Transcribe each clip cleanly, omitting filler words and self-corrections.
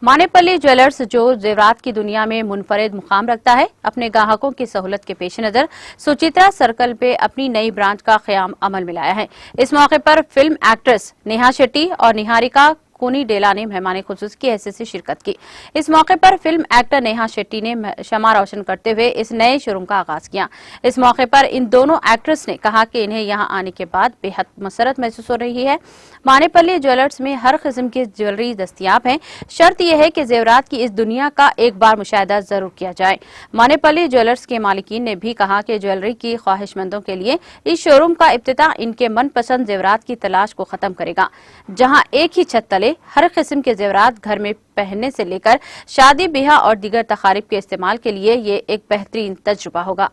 मानेपल्ली jewellers जो जेवरात की दुनिया में मुनफरिद मुकाम रखता है, अपने ग्राहकों की सहूलत के पेश नजर सुचित्रा सर्कल पे अपनी नई ब्रांच का क़याम अमल में लाया है। इस मौके पर फिल्म एक्ट्रेस नेहा शेट्टी और निहारिका कोनी डेला ने मेहमान खुसूस की हैसियत से शिरकत की। इस मौके पर फिल्म एक्टर नेहा शेट्टी ने शमा रोशन करते हुए इस नए शोरूम का आगाज किया। इस मौके पर इन दोनों एक्ट्रेस ने कहा कि इन्हें यहां आने के बाद बेहद मसरत महसूस हो रही है। मानेपल्ली ज्वेलर्स में हर किस्म की ज्वेलरी दस्तियाब है। शर्त यह है कि जेवरात की इस दुनिया का एक बार मुशाहिदा जरूर किया जाए। मानेपल्ली ज्वेलर्स के मालिकीन ने भी कहा कि ज्वेलरी की ख्वाहिशमंदों के लिए इस शोरूम का इफ्तिताह इनके मनपसंद जेवरात की तलाश को खत्म करेगा, जहां एक ही छत तले हर किस्म के जेवरात घर में पहनने से लेकर शादी ब्याह और दीगर तकारीब के इस्तेमाल के लिए ये एक बेहतरीन तजुर्बा होगा।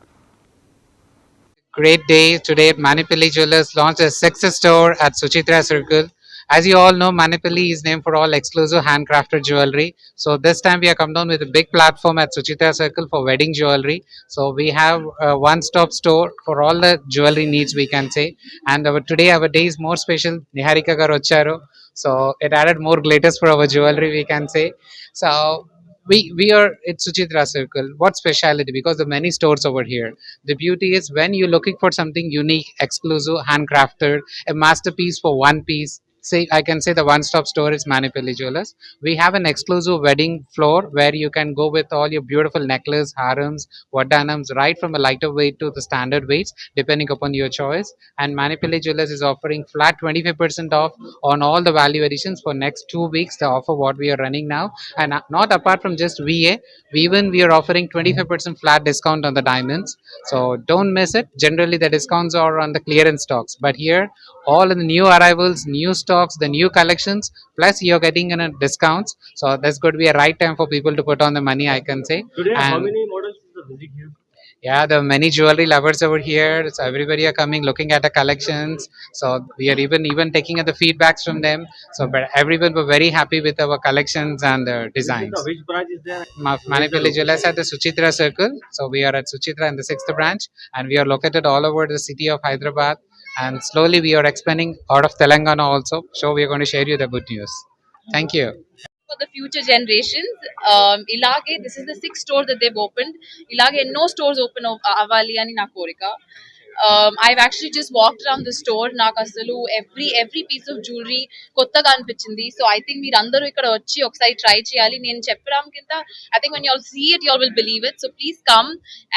Great day today. Manepally Jewelers launched a sixth store at Suchitra Circle. As you all know, Manepally is named for all exclusive handcrafted jewelry. So this time we have come down with a big platform at Suchitra Circle for wedding jewelry. So we have a one-stop store for all the jewelry needs, we can say. And today our day is more special. Niharika Garocharo. So it added more glitters for our jewelry, we can say. So we are at Suchitra Circle. What speciality? Because there are many stores over here. The beauty is when you're looking for something unique, exclusive, handcrafted, a masterpiece for one piece. Say I can say the one-stop store is Manepally Jewelers. We have an exclusive wedding floor where you can go with all your beautiful necklace, harems, vadanams, right from a lighter weight to the standard weights, depending upon your choice. And Manepally Jewelers is offering flat 25% off on all the value additions for next 2 weeks. The offer what we are running now, and not apart from just VA, we are offering 25% flat discount on the diamonds. So don't miss it. Generally the discounts are on the clearance stocks, but here all in the new arrivals, new stocks, the new collections, plus you're getting in a discounts. So that's going to be a right time for people to put on the money, I can say. Today, how And many models is the visit here? yeah, there are many jewelry lovers over here. So everybody are coming, looking at the collections. So we are even taking the feedbacks from them. So but everyone were very happy with our collections and the designs. Which branch is there? Manepally Jewelers at the Suchitra Circle. So we are at Suchitra in the sixth branch, and we are located all over the city of Hyderabad. And slowly we are expanding out of Telangana also. So we are going to share you the good news. Thank you. For the future generations. Ilage, this is the sixth store that they've opened. Ilage, no stores open avali ani na korika. I've actually just walked around the store. నాకు అసలు every piece of jewelry కొత్తగా అనిపించింది. So I think మీరందరూ ఇక్కడ వచ్చి ఒకసారి try చేయాలి. నేను చెప్పడం కింద I think when you all see it, you all will believe it. So please come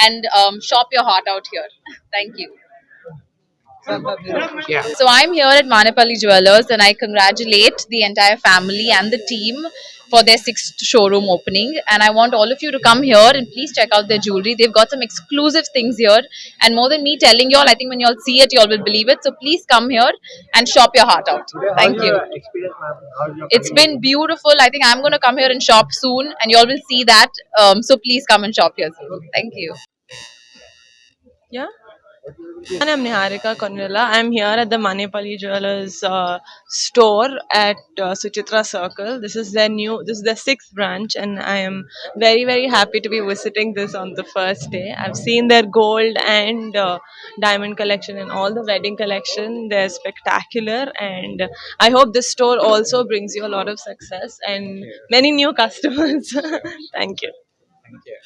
and shop your heart out here. Thank you. Yeah. So I'm here at Manepally Jewelers, and I congratulate the entire family and the team for their sixth showroom opening. And I want all of you to come here and please check out their jewelry. They've got some exclusive things here, and more than me telling you all, I think when you all see it, you all will believe it. So please come here and shop your heart out. Thank you. It's been beautiful. I think I'm going to come here and shop soon, and you all will see that. So please come and shop here soon. Thank you. Yeah. And I'm Niharika Konrila. I'm here at the Manepally Jewelers store at Suchitra Circle. This is their sixth branch, and I am very, very happy to be visiting this on the first day. I've seen their gold and diamond collection and all the wedding collection. They're spectacular, and I hope this store also brings you a lot of success and many new customers. Thank you. Thank you.